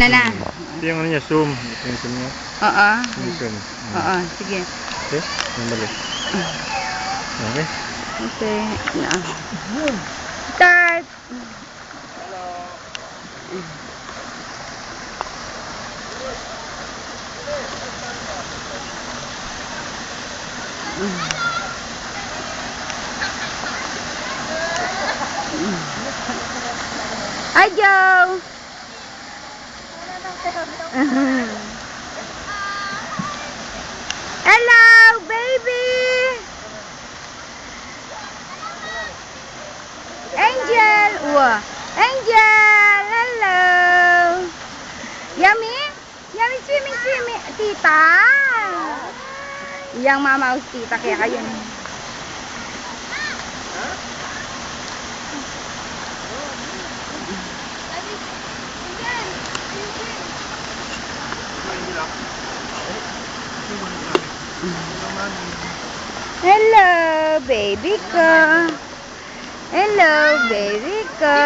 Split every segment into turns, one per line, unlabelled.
Ayan na.
Ito yung ano niya, zoom. Ito yung zoom niya.
Oo.
Yung zoom.
Oo, sige.
Okay? Nambali. Okay?
Okay. Na. Start. Hi, Joe. Hello, baby. Angel. Wow. Angel. Hello. Yummy? Yummy swimming. Tita. Yang mama us tita kaya kayo. Hello, baby ko. Hello, baby ko.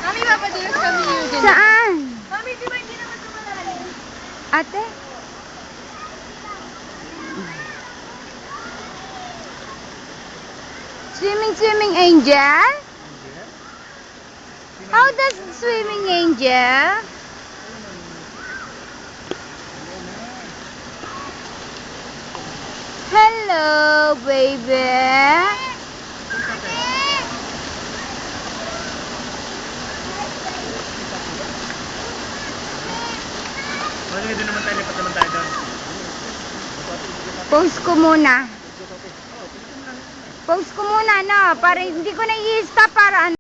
Mami, papadilas kami yun din.
Saan?
Mami, di ba hindi naman tumalalim?
Ate? Swimming, angel? How does swimming, angel? Hello, baby.
Bakit doon naman tayo, lipat naman tayo doon.
Post ko muna. Post ko muna, no? Para hindi ko na i-stop para ano.